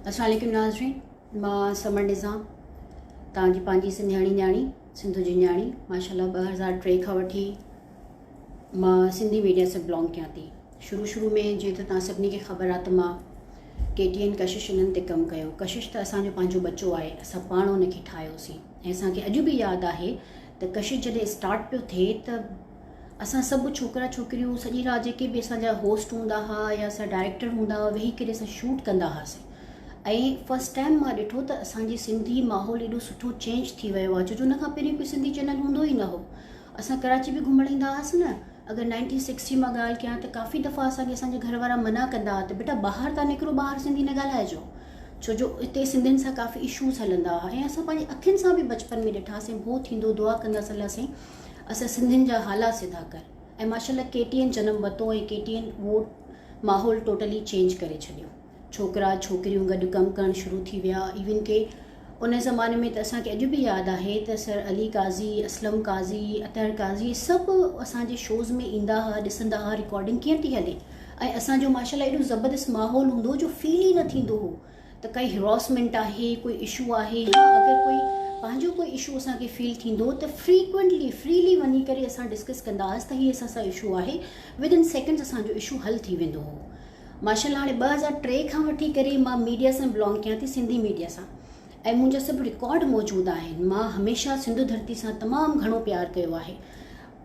अस्सलाम वालेकुम नाज़रीन, मां समर निज़ाम तव्हांजी पंहिंजी सिंधियाणी न्याणी सिंधु जी न्याणी माशाल्लाह 2003 खां वठी मां सिंधी मीडिया से बिलोंग कयां थी। शुरू में जीअं त तव्हां सभिनी खे ख़बर आहे त मां KTN कशिश इन्हनि ते कमु कयो। कशिश त असांजो पंहिंजो बच्चो आहे, असां पाण उनखे ठाहियोसीं ऐं असांखे अॼु बि यादि आहे त कशिश जॾहिं स्टार्ट पियो थिए त असां सभु छोकिरा छोकिरियूं सॼी राति जेके बि असांजा होस्ट हूंदा हुआ या असां डायरेक्टर हूंदा हुआ वेही करे असां शूट कंदा हुआसीं। ऐं फस्ट टाइम मां ॾिठो त असांजी सिंधी माहौल एॾो सुठो चेंज थी वियो आहे, छो जो उन खां पहिरीं कोई सिंधी चैनल हूंदो ई न हो। असां कराची बि घुमण ईंदा हुआसीं न। अगरि 1960 मां ॻाल्हि कयां त काफ़ी दफ़ा असांखे असांजे घर वारा मना कंदा हुआ त बेटा ॿाहिरि था निकिरो, ॿाहिरि सिंधी न ॻाल्हाइजो, छो जो हिते सिंधियुनि सां काफ़ी इशूज़ हलंदा हुआ। ऐं असां पंहिंजी अखियुनि सां बि बचपन में ॾिठासीं, उहो थींदो दुआ कंदासीं हलासीं असां सिंधियुनि जा हालात सिधा कर। ऐं माशाल्लाह KTN जनम वरितो ऐं KTN उहो माहौल टोटली चेंज करे छॾियो। छोकिरा छोकिरियूं गॾु कमु करणु शुरू थी विया। इवन के उन ज़माने में त असांखे अॼु बि यादि आहे त सर अली काज़ी, असलम काज़ी, अतहर काज़ी सभु असांजे शोज़ में ईंदा हुआ, ॾिसंदा हुआ रिकॉर्डिंग कीअं थी हले। ऐं असांजो माशाल्लाह एॾो ज़बरदस्त माहौल हूंदो हो जो फील ई न थींदो हो त काई हिरोसमेंट आहे, कोई इशू आहे, या अगरि कोई पंहिंजो कोई इशू असांखे फील थींदो त फ्रीली वञी करे असां डिस्कस कंदा हुआसीं त हीअ असां सां इशू आहे। विदिन सेकेंड्स असांजो इशू हल थी वेंदो हो। माशाल्लाह हाणे 2003 खां वठी करे मां मीडिया सां बिलोंग कयां थी, सिंधी मीडिया सां, ऐं मुंहिंजा सभु रिकॉर्ड मौजूदु आहिनि। मां हमेशह सिंधु धरती सां तमामु घणो प्यारु कयो आहे।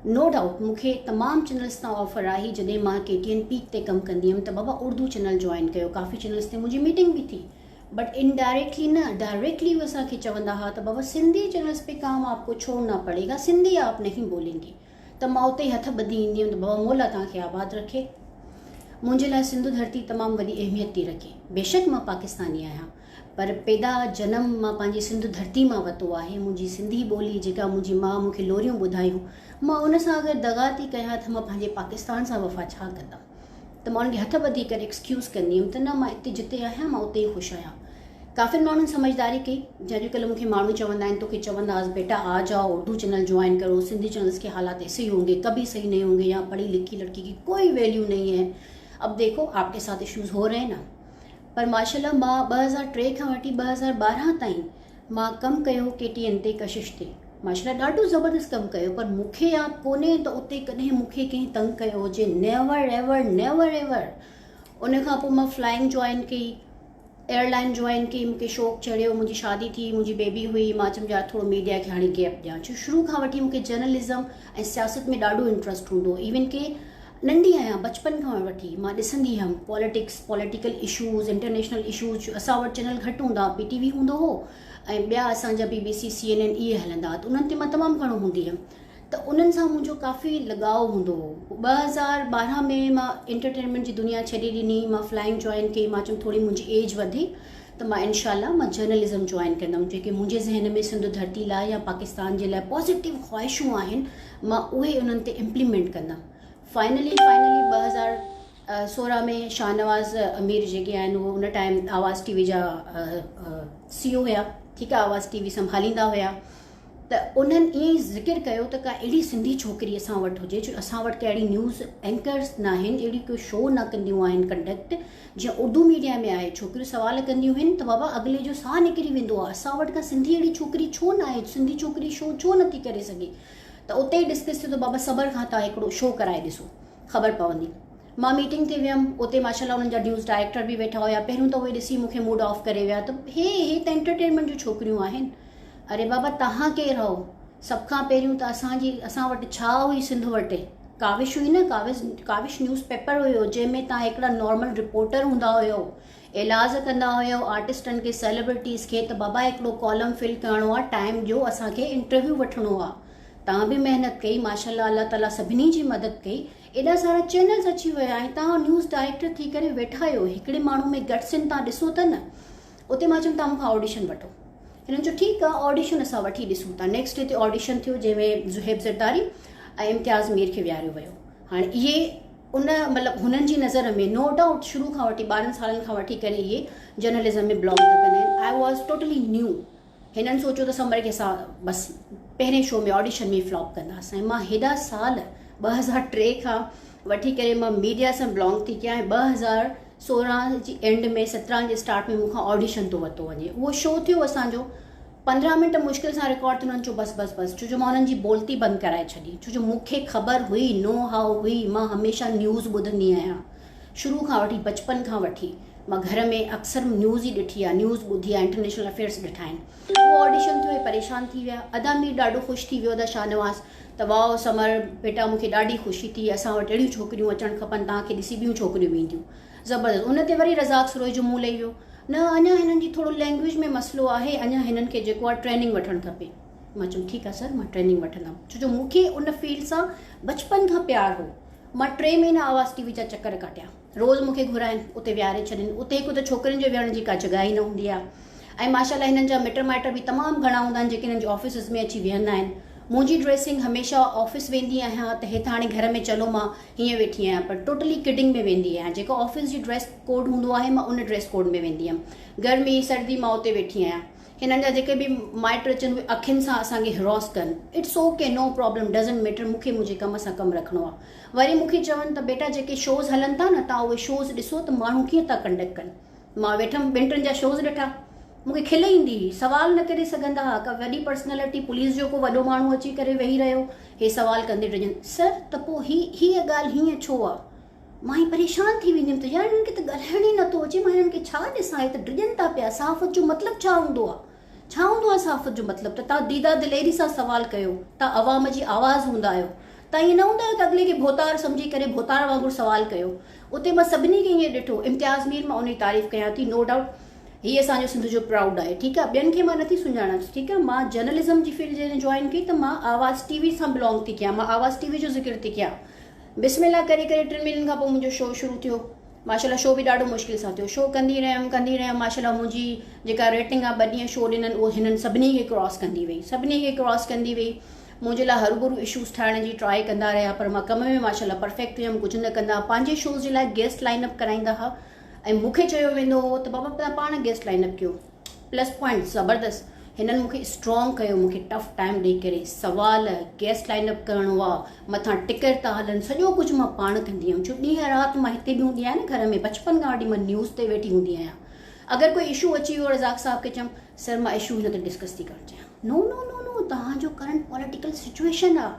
नो डाउट मूंखे तमामु चैनल्स तां ऑफर आई। जॾहिं मां KTN पीक ते कमु कंदी हुअमि त बाबा उर्दू चैनल जॉइन कयो, काफ़ी चैनल्स ते मुंहिंजी मीटिंग बि थी, बट इनडायरेक्टली न डायरेक्टली वो असांखे चवंदा हुआ त बाबा सिंधी चैनल्स पे काम आपको छोड़ना पड़ेगा, सिंधी आप नहीं बोलेंगे। त मां उते हथ ॿधी ईंदी हुअमि त बाबा मौला तव्हांखे आबाद रखे। मुंहिंजे लाइ सिंधु धरती तमामु वॾी अहमियत थी रखे। बेशक मां पाकिस्तानी आहियां, पर पैदा जनम मां पंहिंजी सिंधु धरती मां वरितो आहे। मुंहिंजी सिंधी ॿोली जेका मुंहिंजी माउ मूंखे लोरियूं ॿुधायूं, मां उन सां अगरि दगा थी कयां त मां पंहिंजे पाकिस्तान सां वफ़ा छा कंदमि। त मां उनखे हथ ॿधी करे एक्सक्यूज़ कंदी हुअमि त न, मां हिते जिते आहियां मां उते ई ख़ुशि आहियां। काफ़ी माण्हुनि समझदारी कई। अॼुकल्ह मूंखे माण्हू चवंदा आहिनि, तोखे चवंदासीं बेटा आ जाओ उर्दू चैनल ज्वाइन करो, सिंधी चैनल्स के हालात ऐसे ही होंगे, कभी सही नहीं होंगे, यहाँ पढ़ी लिखी लड़की की कोई वैल्यू नहीं है। अब देखो आपके साथ इश्यूज़ हो रहे हैं ना। पर माशाल्लाह मां 2003 खां वठी 2012 ताईं मां कमु कयो KTN ते, कशिश ते। माशाल्लाह ॾाढो ज़बरदस्त कमु कयो, पर मूंखे यादि कोन्हे त उते कॾहिं मूंखे कंहिं तंग कयो हुजे। Never ever. उन खां पोइ मां फ्लाइंग जॉइन कई, एयरलाइन जॉइन कई, मूंखे शौक़ु चढ़ियो, मुंहिंजी शादी थी, मुंहिंजी बेबी हुई, मां चयमि यार थोरो मीडिया खे हाणे गैप ॾियां। छो शुरू खां वठी मूंखे जर्नलिज़म ऐं सियासत में ॾाढो इंट्रस्ट हूंदो। इवन के नंढी आहियां, बचपन खां वठी मां ॾिसंदी हुअमि पॉलिटिकल इशूज़, इंटरनेशनल इशूज़। असां वटि चैनल घटि हूंदा, PTV हूंदो हो ऐं ॿिया असांजा BBC CNN इहे हलंदा, त उन्हनि ते मां तमामु घणो हूंदी हुअमि, त उन्हनि सां मुंहिंजो काफ़ी लॻाव हूंदो हो। 2012 में मां एंटरटेनमेंट जी दुनिया छॾे ॾिनी, मां फ्लाइंग जॉइन कई। मां चयमि थोरी मुंहिंजी एज वधे त मां इनशाला मां जर्नलिज़म जॉइन कंदमि। जेके मुंहिंजे ज़हन में सिंधु धरती लाइ या पाकिस्तान जे लाइ पॉज़िटिव ख़्वाहिशूं आहिनि, मां उहे उन्हनि ते इम्प्लीमेंट कंदमि। फाइनली 2016 में शाहनवाज़ अमीर जेके आहिनि उहो उन टाइम आवाज़ TV जा CEO हुया, ठीकु आहे, आवाज़ TV संभालींदा हुया। त उन्हनि ईअं ई ज़िक्र कयो त का अहिड़ी सिंधी छोकिरी असां वटि हुजे, छो असां वटि कहिड़ी न्यूज़ एंकर्स न आहिनि, अहिड़ी कोई शो न कंदियूं आहिनि कंडक्ट जीअं उर्दू मीडिया में आहे। छोकिरियूं सवाल कंदियूं आहिनि त बाबा अॻिले जो साह निकिरी वेंदो आहे। असां वटि का सिंधी अहिड़ी छोकिरी छो न आहे, सिंधी छोकिरी शो छो नथी करे सघे। त उते ई डिस्कस थियो त बाबा सबर खां तव्हां हिकिड़ो शो कराए ॾिसो, ख़बर पवंदी। मां मीटिंग ते वियमि, उते माशाल्लाह उन्हनि जा न्यूज़ डायरेक्टर बि वेठा हुया। पहिरियों त उहे ॾिसी मूंखे मूड ऑफ करे विया त हे त एंटरटेनमेंट जूं छोकिरियूं आहिनि। अरे बाबा तव्हां केरु हो? सभ खां पहिरियों त असां वटि छा हुई, सिंध वटि काविश हुई न, काविश न्यूज़ पेपर हुयो, जंहिंमें तव्हां हिकिड़ा नॉर्मल रिपोर्टर हूंदा हुयो, इलाज कंदा हुयो आर्टिस्टनि खे, सेलिब्रिटीज़ खे, त बाबा हिकिड़ो कॉलम फिल करिणो आहे, टाइम ॾियो, असांखे इंटरव्यू वठिणो आहे। तव्हां बि महिनत कई, माशाल्लाह अल्लाह ताला सभिनी जी मदद कई, एॾा सारा चैनल्स अची विया ऐं तव्हां न्यूज़ डायरेक्टर थी करे वेठा आहियो। हिकिड़े माण्हू में गट्स आहिनि, तव्हां ॾिसो त न। उते मां चयमि तव्हां मूंखां ऑडिशन वठो। हिननि चयो ठीकु आहे, ऑडिशन असां वठी ॾिसूं था। नेक्स्ट डे ते ऑडिशन थियो, जंहिंमें ज़ुहैब ज़रदारी ऐं इम्तियाज़ मीर खे विहारियो वियो। हाणे इहे उन मतिलबु हुननि जी नज़र में नो डाउट शुरू खां वठी 12 सालनि खां वठी करे इहे जर्नलिज़म में बिलोंग था कंदा आहिनि। I was totally new. हिननि सोचियो त समर खे असां बसि पहिरें शो में ऑडिशन में फ्लॉप कंदासीं। ऐं मां हेॾा साल 2003 खां वठी करे मां मीडिया सां बिलोंग थी कयां ऐं 16 जी एंड में 17 जे स्टार्ट में मूंखां ऑडिशन तो वरितो वञे। उहो शो थियो असांजो 15 मिंट मुश्किल सां रिकॉर्ड थियो, चयो बस छो जो मां हुननि जी बोलती बंदि कराए छॾी, छो जो मूंखे ख़बर हुई, नो हाउ हुई। मां हमेशह न्यूज़ ॿुधंदी आहियां शुरू खां वठी, बचपन खां वठी। मां घर में अक्सर न्यूज़ ई ॾिठी आहे, न्यूज़ ॿुधी आहे, इंटरनेशनल अफेयर्स ॾिठा आहिनि। उहो ऑडिशन थियो, परेशान थी विया। अदा मीर ॾाढो ख़ुशि थी वियो, अदा शाहनवाज़, त वाओ समर बेटा मूंखे ॾाढी ख़ुशी थी, असां वटि अहिड़ियूं छोकिरियूं अचणु खपनि, तव्हांखे ॾिसी ॿियूं छोकिरियूं बि ईंदियूं। ज़बरदस्त। उन ते वरी रज़ाक सरोई जो मुंहुं लही वियो, न अञा हिननि जी थोरो लैंग्वेज में मसइलो आहे, अञा हिननि खे जेको आहे ट्रेनिंग वठणु खपे। मां चयो ठीकु आहे सर, मां ट्रेनिंग वठंदमि, छो जो मूंखे उन फील्ड सां बचपन खां प्यार हो। मां 3 महीना आवाज़ टीवी जा चकर काटिया, रोज़ मूंखे घुराइनि, उते विहारे छॾनि। उते हिकु त छोकिरियुनि जे विहण जी का जॻह ई न हूंदी आहे, ऐं माशाल्लाह हिननि जा मिट माइट बि तमामु घणा हूंदा आहिनि जेके हिननि जे ऑफिसिस में अची विहंदा आहिनि। मुंहिंजी ड्रेसिंग हमेशह ऑफिस वेंदी आहियां त हितां हाणे घर में चलो मां हीअं वेठी आहियां, पर टोटली किडिंग में वेंदी आहियां। जेको ऑफिस जी ड्रेस कोड हूंदो आहे मां उन ड्रेस कोड में वेंदी हुयमि। गर्मी सर्दी मां उते वेठी आहियां। हिननि जा जेके बि माइट अचनि उहे अखियुनि सां असांखे हिरोस कनि, it's okay, no problem, doesn't matter, मूंखे मुंहिंजे कम सां कमु रखिणो आहे। वरी मूंखे चवनि त बेटा जेके शोज़ हलनि था न, तव्हां उहे शोज़ ॾिसो त माण्हू कीअं था कंडक्ट कनि। मां वेठमि 2-3 जा शोज़ ॾिठा, मूंखे खिल ईंदी हुई, सवाल न करे सघंदा हुआ। का वॾी पर्सनैलिटी, पुलिस जो को वॾो माण्हू अची करे वेही रहियो, हे सवाल कंदे ड्रिजनि, सर त पोइ हीअ ॻाल्हि हीअं छो आहे। मां ई परेशान थी वेंदी हुयमि त यार हिननि खे त ॻाल्हाइण ई नथो अचे, मां हिननि खे छा ॾिसां, त ड्रिजनि था पिया। सहाफ़त जो मतिलबु छा हूंदो आहे, छा हूंदो आहे सहाफ़त जो मतिलबु? त तव्हां दीदा दिलेरी सां सवाल कयो, तव्हां अवाम जी आवाज़ हूंदा आहियो, तव्हां ईअं न हूंदा आहियो त अॻिले खे भोतार सम्झी करे भोतार वांगुरु सवाल कयो। उते मां सभिनी खे ईअं ॾिठो। इम्तियाज़ मीर, मां उन जी तारीफ़ कयां थी, नो डाउट हीअ असांजो सिंध जो प्राउड आहे, ठीकु आहे। ॿियनि खे मां नथी सुञाणां, ठीकु आहे। मां जर्नलिज़म जी फील्ड जॾहिं जॉइन कई त मां आवाज़ टीवी सां बिलोंग थी कयां, मां आवाज़ टीवी जो ज़िक्र थी कयां। बिस्मिल्लाह करे 3 महीननि खां पोइ मुंहिंजो शो शुरू थियो। माशाल्लाह शो बि ॾाढो मुश्किल सां थियो। शो कंदी रहियमि माशाल्लाह मुंहिंजी जेका रेटिंग आहे 2 ॾींहं शो ॾिननि, उहो हिननि सभिनी खे क्रॉस कंदी वई। मुंहिंजे लाइ हरूभरू इशूज़ ठाहिण जी ट्राई कंदा रहिया, पर मां कम में माशाल्लाह परफेक्ट हुयमि, कुझु न कंदा। पंहिंजे शोज़ जे लाइ गेस्ट लाइनअप कराईंदा हुआ ऐं मूंखे चयो वेंदो हो त बाबा तव्हां पाण गेस्ट लाइनअप कयो। प्लस पॉइंट ज़बरदस्त, हिननि मूंखे स्ट्रॉन्ग कयो, मूंखे टफ टाइम ॾेई करे सवाल, गेस्ट लाइनअप करिणो आहे, मथां टिकट था हलनि, सॼो कुझु मां पाण कंदी हुयमि। छो ॾींहं राति मां हिते बि हूंदी आहियां न घर में, बचपन खां वठी मां न्यूज़ ते वेठी हूंदी आहियां। अगरि कोई इशू अची वियो रज़ाक साहब खे चयमि सर मां इशू हिन ते डिस्कस थी करणु चाहियां, नो नो नो नो, तव्हांजो करंट पॉलिटिकल सिचुएशन आहे।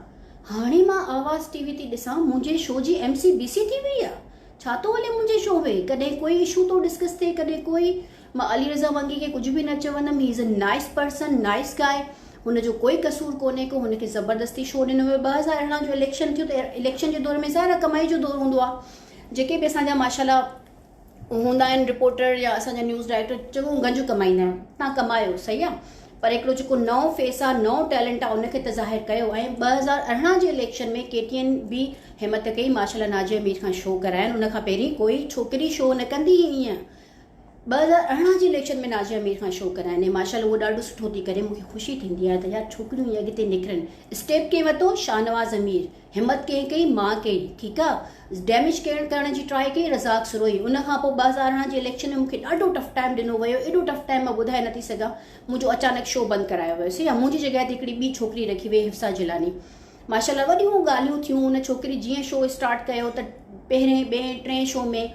हाणे मां आवाज़ टीवी थी ॾिसां, मुंहिंजे शो जी MC BC थी वई आहे, छा थो हले मुंहिंजे शो में? कॾहिं कोई इशू थो डिस्कस थिए, कॾहिं कोई। मां अली रज़ा वंगी खे कुझु बि न चवंदमि, he is a nice person, nice guy, हुनजो कोई कसूर कोन्हे को। हुनखे ज़बरदस्ती शो ॾिनो वियो। 2018 जो इलेक्शन थियो त इलेक्शन जे दौर में ज़ाहिर कमाई जो दौर हूंदो आहे। जेके बि असांजा माशाल्लाह हूंदा आहिनि रिपोर्टर या असांजा न्यूज़ डायरेक्टर, चङो गंज कमाईंदा आहिनि। तव्हां कमायो, सही आहे, पर हिकिड़ो जेको नओं फेस आहे, नओं टैलेंट आहे, उनखे त ज़ाहिर कयो। ऐं 2018 जे इलेक्शन में KTN बि हिमत कई माशाल्लाह नाज़िया मीर खां शो कराइनि। उनखां पहिरीं कोई छोकिरी शो न कंदी हुई ईअं। 2018 जे इलेक्शन में नाज़िया मीर खां शो कराइनि, माशाल्लाह उहो ॾाढो सुठो थी करे। मूंखे ख़ुशी थींदी आहे त यार छोकिरियूं ईअं अॻिते निकिरनि। स्टेप कंहिं वरितो? शाहनवाज़ अमीर। हिमत कंहिं कई? मां कई, ठीकु आहे। डैमेज करण जी ट्राई कई रज़ाक सरोई। उनखां पोइ 2018 जे इलेक्शन में मूंखे ॾाढो टफ टाइम ॾिनो वियो, एॾो टफ टाइम मां ॿुधाए नथी सघां। मुंहिंजो अचानक शो बंदि करायो वियोसीं, या मुंहिंजी जॻह ते हिकिड़ी ॿी छोकिरी रखी वई, हिफ्सा जिलानी। माशाल्लाह वॾियूं ॻाल्हियूं थियूं। उन छोकिरी जीअं शो स्टार्ट कयो त पहिरें 2-3 शो में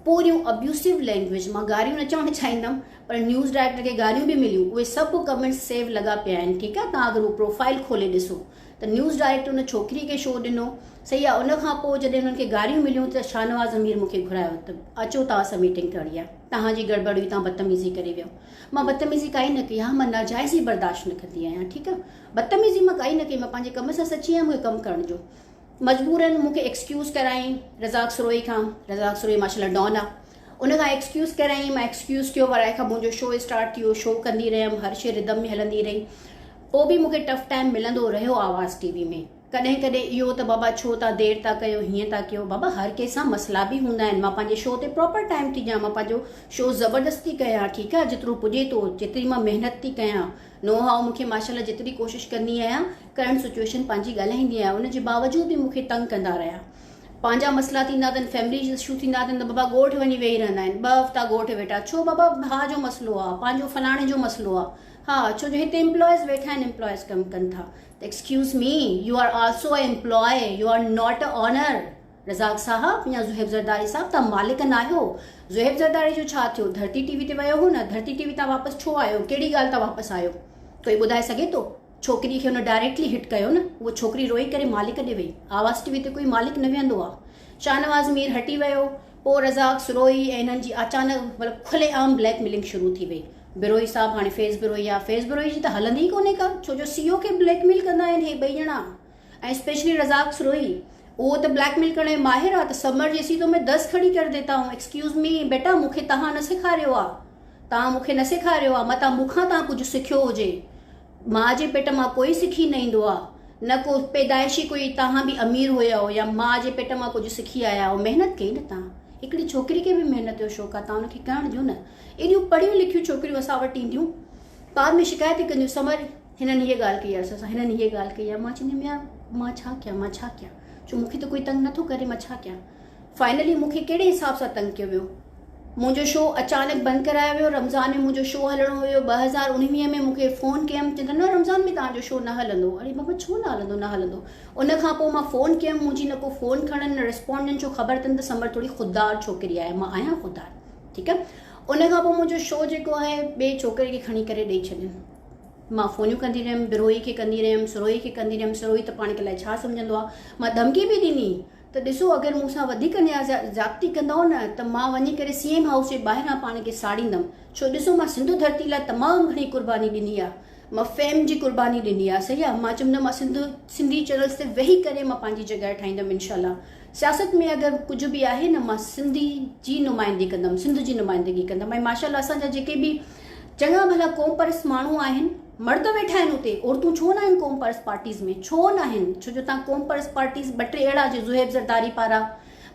पूरियूं अब्यूसिव लैंग्वेज, मां गारियूं न चवणु चाहींदमि, पर न्यूज़ डायरेक्टर खे गारियूं बि मिलियूं। उहे सभु कमेंट्स सेव लॻा पिया आहिनि, ठीकु आहे। तव्हां अगरि उहो प्रोफाइल खोले ॾिसो त न्यूज़ डायरेक्टर उन छोकिरी खे शो ॾिनो, सही आहे। उनखां पोइ जॾहिं उन्हनि खे गारियूं मिलियूं त शाहनवाज़ अमीर मूंखे घुरायो त अचो तव्हां सां मीटिंग करणी आहे, तव्हांजी गड़बड़ हुई, तव्हां बदतमीज़ी करे वियो। मां बदतमीज़ी काई न कई, हा मां नाजाइज़ ई बर्दाश्त न कंदी आहियां, ठीकु आहे। बदतमीज़ी मां काई न कई, मां पंहिंजे कम सां सची आहियां, मूंखे कमु करण जो। मजबूरन मूंखे एक्सक्यूज़ कराई रज़ाक सरोई खां। रज़ाक सरोई माशाल्लाह डॉन आहे। उनखां एक्सक्यूज़ कराई, मां एक्सक्यूज़ कयो, वराए खां मुंहिंजो शो स्टार्ट थियो। शो कंदी रहियमि, हर शइ रिदम में हलंदी रही। पोइ बि मूंखे टफ टाइम मिलंदो रहियो आवाज़ टीवी में। कॾहिं कॾहिं इहो त बाबा छो था देरि था कयो, हीअं था कयो, बाबा हर कंहिंसां मसइला बि हूंदा आहिनि। मां पंहिंजे शो ते प्रॉपर टाइम थी ॾियां, मां पंहिंजो शो ज़बरदस्ती कयां, ठीकु आहे, जेतिरो पुॼे थो, जेतिरी मां महिनत थी कयां। नो हाउ मूंखे माशाल्लाह जेतिरी कोशिशि कंदी आहियां, करंट सिचुएशन पंहिंजी ॻाल्हाईंदी आहियां। उनजे बावजूद बि मूंखे तंग कंदा रहिया। पंहिंजा मसइला थींदा अथनि, फैमिली इशू थींदा अथनि, त बाबा ॻोठ वञी वेही रहंदा आहिनि। 2 हफ़्ता ॻोठ वेठा, छो बाबा भाउ जो मसइलो आहे, पंहिंजो फलाणे जो मसइलो आहे। हा, छो जो हिते एम्प्लॉयज़ वेठा आहिनि, एम्प्लॉयज़ कमु कनि था। त excuse me, you are also a employee, you are not a owner. Razzaq साहब या ज़ुहैब ज़रदारी साहब, तव्हां मालिक न आहियो। ज़ुहैब ज़रदारी जो छा थियो? धरती टीवी ते वियो हो न, धरती टीवी तां वापसि छो आयो? कहिड़ी ॻाल्हि तां वापसि आयो? कोई ॿुधाए सघे थो? छोकिरी खे हुन डायरेक्टली हिट कयो न, उहा छोकिरी रोई करे मालिक ॾे वई। आवाज़ टीवी ते कोई मालिक न वेहंदो आहे। शाहनवाज़ मीर हटी वियो, पोइ रज़ाक सुरोई ऐं हिननि जी अचानक मतिलबु खुलेआम ब्लैकमेलिंग शुरू थी वई। बिरोई साहब हाणे फेस बिरोई आहे, फेस बिरोई जी त हलंदी ई कोन्हे का, छो जो सीओ खे ब्लैकमेल कंदा आहिनि हे ॿई ॼणा, ऐं स्पेशली रज़ाक सुरोई वो तो ब्लैकमेल करने माहिर आहे। तो समर जैसी तो मैं 10 खड़ी कर देता हूँ। एक्सक्यूज़ मी बेटा, मूंखे तव्हां न सेखारियो आहे, तव्हां मूंखे न सेखारियो आहे, मतां मूंखां तव्हां कुझु सिखियो हुजे। माउ जे पेट मां कोई सिखी न ईंदो आहे, न को पैदाइशी कोई तव्हां बि अमीर हुया हो या माउ जे पेट मां कुझु सिखी आया हो। महिनत कई न तव्हां, हिकिड़ी छोकिरी खे बि महिनत जो शौक़ु आहे, तव्हां हुनखे करणु ॾियो न। एॾियूं पढ़ियूं लिखियूं छोकिरियूं असां वटि ईंदियूं, बाद में शिकायत कंदियूं, समर हिननि हीअ ॻाल्हि कई आहे असां सां, हिननि हीअ ॻाल्हि कई आहे। मां चवंदी यार मां छा कयां, मां छा कयां, छो मूंखे त कोई तंग नथो करे, मां छा कयां। फाइनली मूंखे कहिड़े हिसाब सां तंग कयो वियो? मुंहिंजो शो अचानक बंदि करायो वियो। रमज़ान में मुंहिंजो शो हलणो हुयो। 2019 में मूंखे फ़ोन कयमि, चवंदा न रमज़ान में तव्हांजो शो न हलंदो। अरे बाबा छो न हलंदो? न हलंदो। उन खां पोइ मां फ़ोन कयमि, मुंहिंजी न को फ़ोन खणनि न रिस्पॉन्ड ॾियनि, छो ख़बर अथनि त समर थोरी ख़ुददार छोकिरी आहे, मां आहियां ख़ुददार, ठीकु आहे। उन खां पोइ मुंहिंजो शो जेको आहे ॿिए छोकिरे खे खणी करे ॾेई छॾियनि। मां फ़ोनियूं कंदी रहियमि, बिरोई खे कंदी रहियमि, सुरोई खे कंदी रहियमि। सुरोई त पाण खे अलाए छा सम्झंदो आहे। मां धमकी बि ॾिनी त ॾिसो अगरि मूंसां वधीक ज़्यादती कंदव न त मां वञी करे CM हाउस जे ॿाहिरां पाण खे साड़ींदमि। छो ॾिसो मां सिंधु धरती लाइ तमामु घणी क़ुर्बानी ॾिनी आहे, मां फेम जी क़ुर्बानी ॾिनी आहे, सही आहे। मां चवंदमि मां सिंधी चैनल्स ते वेही करे मां पंहिंजी जॻह ठाहींदमि इनशाला। सियासत में अगरि कुझु बि आहे न, मां सिंधी जी नुमाइंदगी कंदमि, सिंध जी नुमाइंदगी कंदमि। ऐं माशाल्लाह असांजा जेके बि चङा भला क़ौम परस्त माण्हू आहिनि, मर्द वेठा आहिनि उते, औरतूं छो न आहिनि क़ौम परस्त पार्टीज़ में, छो न आहिनि? छो जो तव्हां क़ौम परस्त पार्टीज़ 2-3 अहिड़ा जो ज़ुहैब ज़रदारी पारां,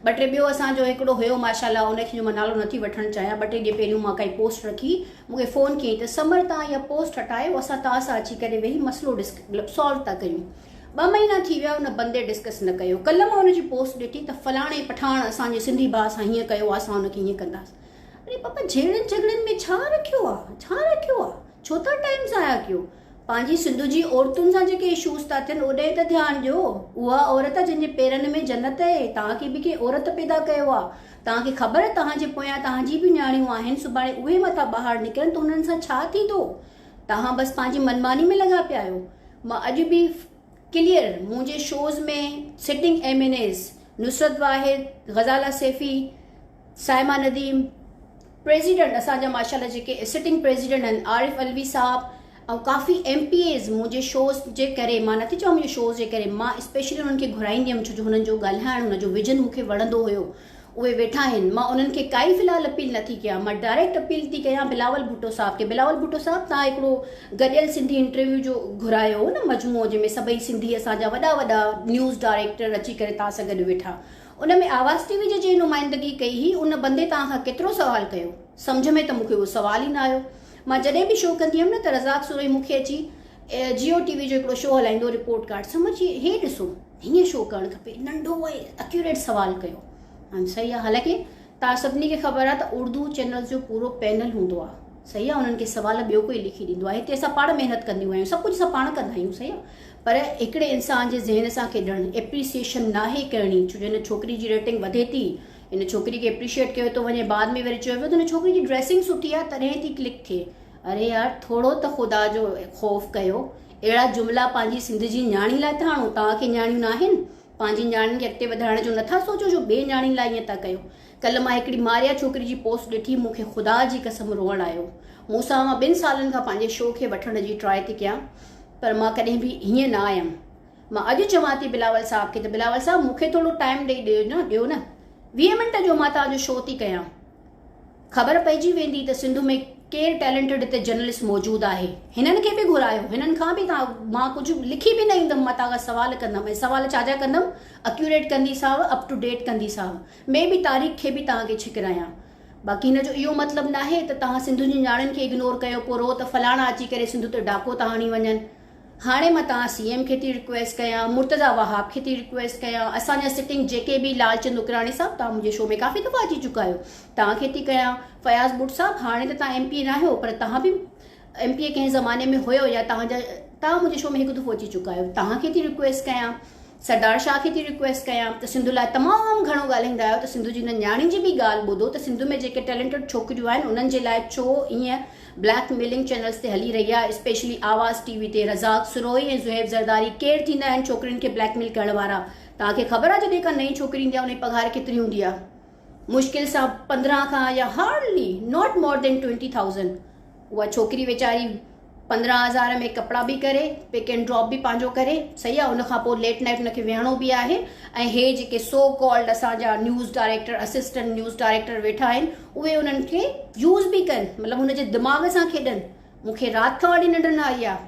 2-3 ॿियो असांजो हिकिड़ो हुयो माशाल्लाह, उनखे जो मां नालो नथी वठणु चाहियां। 2-3 ॾींहं पहिरियों मां काई पोस्ट रखी, मूंखे फ़ोन कयईं त समर तव्हां इहा पोस्ट हटायो, असां तव्हां सां अची करे वेही मसइलो मतिलबु सॉल्व था कयूं। 2 महीना थी विया, उन बंदे डिस्कस न कयो। कल्ह मां हुनजी पोस्ट ॾिठी त फलाणे पठाण असांजे सिंधी भाउ सां हीअं कयो आहे, असां हुनखे हीअं कंदासीं। अरे पापा झेड़नि झगड़नि में छा रखियो आहे, छा रखियो आहे? छो था टाइम ज़ाया कयो? पंहिंजी सिंध जी औरतुनि सां जेके इशूज़ था थियनि ओॾे त ध्यानु ॾियो। उहा औरत जंहिंजे पेरनि में जन्नत आहे, तव्हांखे बि कंहिं औरत पैदा कयो आहे, तव्हांखे ख़बर आहे तव्हांजे पोयां तव्हांजी बि न्याणियूं आहिनि, सुभाणे उहे मथां ॿाहिरि निकिरनि त उन्हनि सां छा थींदो? तव्हां बसि पंहिंजी मनमानी में लॻा पिया आहियो। मां अॼु बि क्लियर मुंहिंजे शोज़ में सिटिंग MNAs नुसरत वाहिद, ग़ज़ाला सैफ़ी, साइमा नदीम, प्रेसिडेंट असांजा माशाल्लाह जेके सिटिंग प्रेसिडेंट आहिनि आरिफ अलवी साहब, ऐं काफ़ी MPAs मुंहिंजे शोज़ जे करे, मां नथी चवां मुंहिंजे शोज़ जे करे, मां स्पेशली उन्हनि खे घुराईंदी हुअमि छो जो हुननि जो ॻाल्हाइणु, हुनजो विजन मूंखे वणंदो हुयो। उहे वेठा आहिनि, मां उन्हनि खे काई फ़िलहाल अपील नथी कयां, मां डायरेक्ट अपील थी कयां बिलावल भुट्टो साहब खे। बिलावल भुट्टो साहब, तव्हां हिकिड़ो गॾियल सिंधी इंटरव्यू जो घुरायो हो न मजमूओ, जंहिंमें सभई सिंधी असांजा वॾा वॾा न्यूज़ डायरेक्टर अची करे तव्हां सां गॾु वेठा, उन में आवाज़ TV जे जंहिं नुमाइंदगी कई हुई, उन बंदे तव्हां खां केतिरो सवाल कयो? सम्झ में त मूंखे उहो सवाल ई न आयो। मां जॾहिं बि शो कंदी हुअमि न त रज़ाक सुरोई मूंखे अची जियो TV जो हिकिड़ो शो हलाईंदो रिपोर्ट कार्ड, समझी हे ॾिसो हीअं शो करणु खपे, नंढो ऐं एक्यूरेट सवाल कयो। हाणे सही आहे, हालांकि तव्हां सभिनी खे ख़बर आहे त उर्दू चैनल्स जो पूरो पैनल हूंदो आहे, सही आहे, उन्हनि खे सवाल ॿियो कोई लिखी ॾींदो आहे। हिते असां पाण महिनत कंदियूं आहियूं, सभु कुझु असां पाण कंदा आहियूं, सही आहे, पर हिकिड़े इंसान जे ज़हन सां खेॾणु, एप्रिसिएशन नाहे करणी, छो जो हिन छोकिरी जी रेटिंग वधे थी, हिन छोकिरी खे एप्रिशिएट कयो थो वञे, बाद में वरी चयो वियो त हिन छोकिरी जी ड्रेसिंग सुठी आहे तॾहिं थी क्लिक थिए। अरे यार थोरो त ख़ुदा जो ख़ौफ़ कयो। अहिड़ा जुमिला पंहिंजी सिंध जी न्याणी लाइ था हणो, तव्हांखे न्याणियूं न आहिनि? पंहिंजी न्याणियुनि खे अॻिते वधाइण जो नथा सोचो जो ॿिए न्याणी लाइ ईअं था कयो? कल्ह मां हिकिड़ी मारिया छोकिरी जी पोस्ट ॾिठी, मूंखे ख़ुदा जी कसम रोअणु आयो। मूंसां मां 2 सालनि खां पंहिंजे शो खे वठण जी ट्राई थी कयां, पर मां कॾहिं बि हीअं न आयमि। मां अॼु चवां थी बिलावल साहब खे त बिलावल साहब मूंखे थोरो टाइम ॾियो न 20 मिंट जो मां तव्हांजो शो थी कयां, ख़बर पइजी वेंदी त सिंध में केरु टैलेंटेड हिते जर्नलिस्ट मौजूदु आहे। हिननि खे बि घुरायो, हिननि खां बि मां कुझु लिखी बि न ईंदमि, मां तव्हां खां सवाल कंदमि, ऐं सवाल छा कंदमि? एक्यूरेट कंदीसांव, अप टू डेट कंदीसांव, में बि तारीख़ खे बि तव्हांखे छिकरायां। बाक़ी हिन जो इहो मतिलबु न आहे त तव्हां सिंध जी न्याणियुनि खे इग्नोर कयो, पोइ रो त फलाणा अची करे सिंध ते डाको था हणी वञनि। हाणे मां तव्हां CM खे थी रिक्वेस्ट कयां, मुर्तज़ा वहाब खे थी रिक्वेस्ट कयां, असांजा सिटिंग जेके बि लालचंद उकराणी साहब, तव्हां मुंहिंजे शो में काफ़ी दफ़ा अची चुका आहियो, तव्हांखे थी कयां, फयाज़ बुट साहब हाणे त तव्हां MP न आहियो, पर तव्हां बि MPA कंहिं ज़माने में हुयो या तव्हां मुंहिंजे शो में हिकु दफ़ो अची चुका आहियो, तव्हांखे थी रिक्वेस्ट कयां। सरदार शाह खे थी रिक्वेस्ट कयां त सिंधु लाइ तमामु घणो ॻाल्हाईंदा आहियो त सिंधु जी न्याणी जी बि ॻाल्हि ॿुधो त सिंधु में जेके टैलेंटेड छोकिरियूं आहिनि उन्हनि जे लाइ छो ईअं ब्लैकमेलिंग चैनल्स ते हली रही आहे, स्पेशली आवाज़ टीवी ते रज़ाक सुरोई ऐं ज़ुहैब ज़रदारी केरु थींदा आहिनि छोकिरियुनि खे ब्लैकमेल करण वारा। तव्हांखे ख़बर आहे जॾहिं का नई छोकिरी ईंदी आहे उनजी पघार केतिरी हूंदी आहे? मुश्किल सां 15 खां या हार्डली नॉट मोर देन 20,000। उहा छोकिरी वेचारी 15,000 में कपिड़ा बि करे, पिक एंड ड्रॉप बि पंहिंजो करे, सही आहे। उनखां पोइ लेट नाइट उनखे विहणो बि आहे। ऐं हे जेके सो कॉल्ड असांजा news director, assistant news director वेठा आहिनि, उहे उन्हनि खे यूज़ बि कनि, मतिलबु हुनजे दिमाग़ सां खेॾनि। मूंखे राति खां वठी निंड न आई आहे,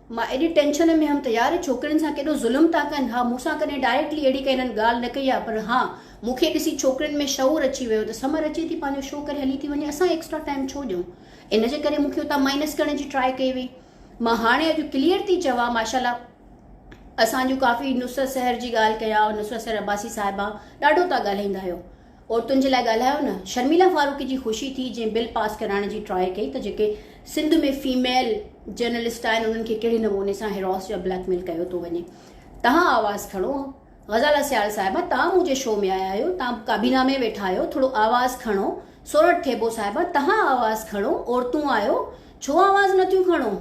मां एॾी टेंशन में हुअमि त यार छोकिरियुनि सां केॾो ज़ुल्म था कनि। हा, मूंसां कॾहिं डायरेक्टली अहिड़ी कंहिं हिननि ॻाल्हि न कई आहे, पर हा मूंखे ॾिसी छोकिरियुनि में शऊर अची वियो त समर अचे थी पंहिंजो शो करे हली थी वञे, असां एक्स्ट्रा टाइम छो ॾियूं? इन जे करे मूंखे उतां माइनस करण जी ट्राई कई हुई। मां हाणे अॼु क्लियर थी चवां, माशाल्लाह असांजूं काफ़ी नुसरत सहर जी ॻाल्हि कया, नुसरत सहर अब्बासी साहिबा ॾाढो था ॻाल्हाईंदा आहियो, औरतुनि जे लाइ ॻाल्हायो न। शर्मिला फारूकी जी ख़ुशी थी जंहिं बिल पास कराइण जी ट्राई कई त जेके सिंध में फीमेल जर्नलिस्ट आहिनि उन्हनि खे कहिड़े नमूने सां हिरास या ब्लैकमेल कयो थो वञे। तव्हां आवाज़ खणो। ग़ज़ाला सियाल साहिबा, तव्हां मुंहिंजे शो में आया आहियो, तव्हां काबीना में वेठा आहियो, थोरो आवाज़ खणो। सोरठ थेबो साहिबा, तव्हां आवाज़ खणो, औरतूं आहियो, छो आवाज़ नथियूं खणो?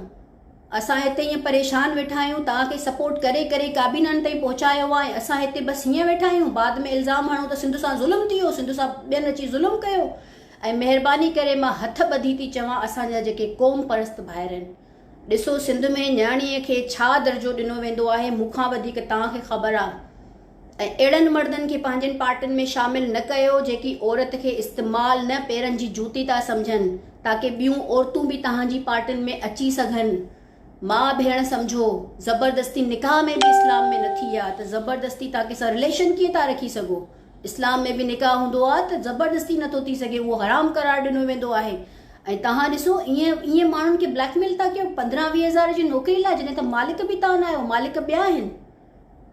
असां हिते ईअं परेशान वेठा आहियूं, तव्हांखे सपोर्ट करे करे काबीननि ताईं पहुचायो आहे, ऐं असां हिते बसि हीअं वेठा आहियूं, बाद में इल्ज़ाम हणो त सिंधु सां ज़ुल्म थी वियो, सिंधु सां ॿियनि अची ज़ुल्म कयो। ऐं महिरबानी करे मां हथ ॿधी थी चवां, असांजा जेके क़ौम परस्त भाइर आहिनि, ॾिसो सिंध में न्याणीअ खे छा दर्जो ॾिनो वेंदो आहे, मूंखां वधीक तव्हांखे ख़बर आहे। ऐं अहिड़नि मर्दनि खे पंहिंजनि पार्टियुनि में शामिल न कयो जेकी औरत खे इस्तेमालु न पेरनि जी जूती था सम्झनि, ताकी ॿियूं औरतूं बि तव्हांजी पार्टियुनि में अची सघनि। मां भेण सम्झो, ज़बरदस्ती निकाह में बि इस्लाम में न थी आहे, त ज़बरदस्ती तव्हां कंहिंसां रिलेशन कीअं था रखी सघो? इस्लाम में बि निकाह हूंदो आहे त ज़बरदस्ती नथो थी सघे, उहो हराम करार ॾिनो वेंदो आहे। ऐं तव्हां ॾिसो ईअं माण्हुनि खे ब्लैकमेल था कयो 15-20 हज़ार जी नौकिरी लाइ, जॾहिं त मालिक बि तव्हां न आहियो, मालिक ॿिया आहिनि।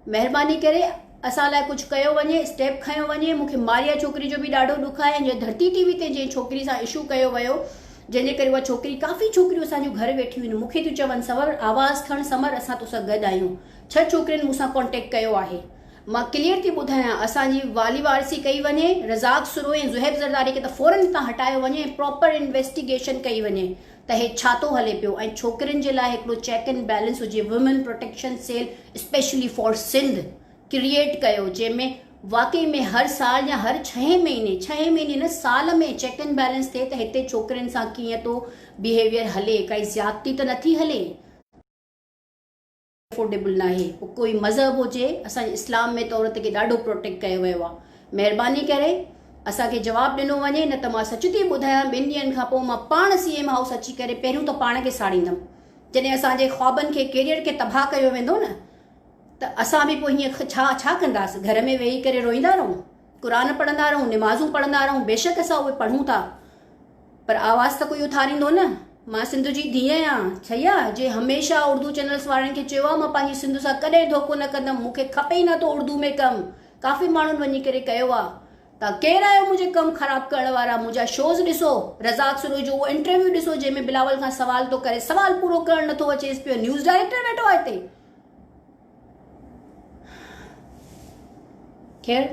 महिरबानी करे असां लाइ कुझु कयो वञे, स्टेप खयो वञे। मूंखे मारिया छोकिरी जो बि ॾाढो ॾुख आहे, जंहिं धरती टीवी ते जंहिं छोकिरी सां इशू कयो वियो, जंहिंजे करे उहा छोकिरी, काफ़ी छोकिरियूं असांजूं घर वेठियूं आहिनि, मूंखे थियूं चवनि समर आवाज़ खण, समर असां तोसां गॾु आहियूं। 6 छोकिरियुनि मूंसां कॉन्टेक्ट कयो आहे। मां क्लियर थी ॿुधायां, असांजी वाली वारसी कई वञे, रज़ाक सुरोई ऐं ज़ुहैब ज़रदारी खे त फौरन हितां हटायो वञे, प्रॉपर इन्वेस्टिगेशन कई वञे त हे छा थो हले पियो। ऐं छोकिरियुनि जे लाइ हिकिड़ो चेक एंड बैलेंस हुजे, women protection cell specially for Sindh create कयो, जंहिंमें वाकई में हर साल या हर 6 महीने न साल में चेक एंड बैलेंस थिए त हिते छोकिरियुनि सां कीअं थो बिहेवियर हले, काई ज़्यादती त नथी हले। अफोर्डेबल न आहे, कोई मज़हब हुजे, असांजे इस्लाम में त औरत खे ॾाढो प्रोटेक्ट कयो वियो आहे। महिरबानी करे असांखे जवाबु ॾिनो वञे, न त मां सच थी ॿुधायां 2 ॾींहंनि खां पोइ मां पाण CM हाउस अची करे पहिरियों त पाण खे साड़ींदमि। जॾहिं असांजे ख्वाबनि खे, कैरियर खे तबाह कयो वेंदो न, त असां बि पोइ हीअं छा कंदासीं? घर में वेही करे रोईंदा रहूं, क़ुरान पढ़ंदा रहूं, निमाज़ूं पढ़ंदा रहूं? बेशक असां उहे पढ़ूं था, पर आवाज़ त कोई उथारींदो न। मां सिंध जी धीउ आहियां, सही आहे, जे हमेशह उर्दू चैनल्स वारनि खे चयो आहे मां पंहिंजी सिंध सां कॾहिं धोखो न कंदमि, मूंखे खपे ई नथो उर्दू में कमु। काफ़ी माण्हुनि वञी करे कयो आहे। तव्हां केरु आहियो मुंहिंजे कमु ख़राबु करण वारा? मुंहिंजा शोज़ ॾिसो, रज़ाक सुरोई जो उहो इंटरव्यू ॾिसो जंहिंमें बिलावल खां सवाल थो करे, सवाल पूरो करणु नथो अचेसि पियो, न्यूज़ डायरेक्टर वेठो आहे हिते। ख़ैर,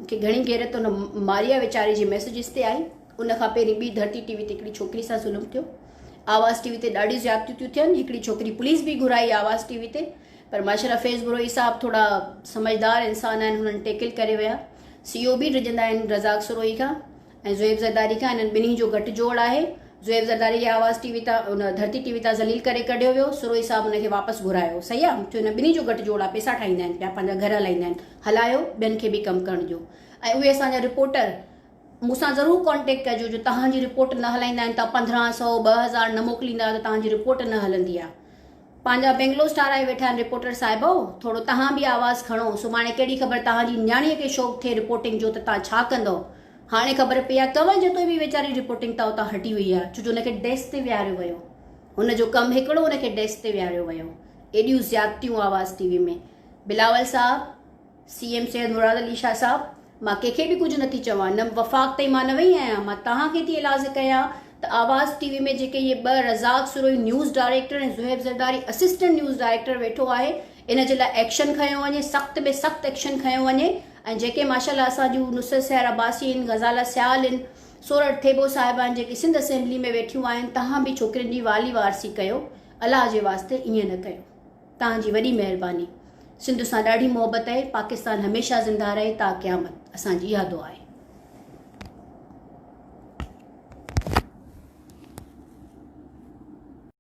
मूंखे घणी गैरत उन मारिया वीचारी जी मैसेजिस ते आई। उनखां पहिरीं ॿी धरती टीवी ते हिकिड़ी छोकिरी सां ज़ुल्म थियो, आवाज़ टीवी ते ॾाढी ज़्यादतियूं थियूं थियनि। हिकिड़ी छोकिरी पुलिस बि घुराई आवाज़ टीवी ते, पर माशाल्लाह फैज़ बुरोई साहब थोड़ा समझदार इंसान आहिनि, हुननि टेकल करे विया। CO बि रिझंदा आहिनि रज़ाक सुरोई खां ऐं ज़ुहैब ज़रदारी खां, हिननि ॿिन्ही जो गठजोड़ आहे। ज़ुहैब ज़रदारी खे आवाज़ टीवी तां, उन धरती टीवी तां ज़लील करे कढियो वियो, सुरोई साहब हुनखे वापसि घुरायो। सही आहे, छो हिन ॿिन्ही जो गठजोड़ आहे, पैसा ठाहींदा आहिनि पिया, पंहिंजा घर हलाईंदा आहिनि, हलायो ॿियनि खे बि कमु करण जो। ऐं उहे असांजा रिपोर्टर मूंसां ज़रूरु कॉन्टेक्ट कजो, जो तव्हांजी रिपोर्ट न हलाईंदा आहिनि, तव्हां 1500 2000 न मोकिलींदा आहियो त तव्हांजी रिपोर्ट न हलंदी आहे। पंहिंजा बेंगलोर ठाराए वेठा आहिनि रिपोर्टर साहिबो, थोरो तव्हां बि आवाज़ खणो। सुभाणे कहिड़ी ख़बर तव्हांजी न्याणीअ खे शौक़ु थिए रिपोर्टिंग जो त तव्हां छा कंदो? हाणे ख़बर पई आहे कंवल जतो बि वीचारी रिपोर्टिंग तां उतां हटी वई आहे, छो जो हुनखे डेस्क ते विहारियो वियो, हुनजो कमु हिकिड़ो, हुनखे डेस्क ते विहारियो वियो। एॾियूं ज़्यादतियूं आवाज़ टीवी में। बिलावल साहब, CM सैयद मुराद अली शाह साहब, मां कंहिंखे बि कुझु नथी चवां, न वफ़ाक़ ताईं मां न वई आहियां, मां तव्हांखे थी इलाज़ कयां त आवाज़ टीवी में जेके इहे 2 रज़ाक सुरोई न्यूज़ डायरेक्टर ऐं Zuhaib Zardari assistant news director वेठो आहे, इन जे लाइ एक्शन खयो वञे, सख़्त में सख़्तु एक्शन खयो वञे। ऐं जेके माशाल्लाह असां जूं नुसरत सहर अब्बासी आहिनि, ग़ज़ाला सियाल आहिनि, सूरत थेबो साहिबान जेके सिंध असेंबली में वेठियूं आहिनि, तव्हां बि छोकिरियुनि जी वाली वारसी कयो। अलाह जे वास्ते ईअं न कयो। तव्हांजी वॾी महिरबानी। सिंध सां ॾाढी मोहबत आहे। पाकिस्तान हमेशह ज़िंदा रहे ता क़यामत। असांजी इहा दुआ आहे।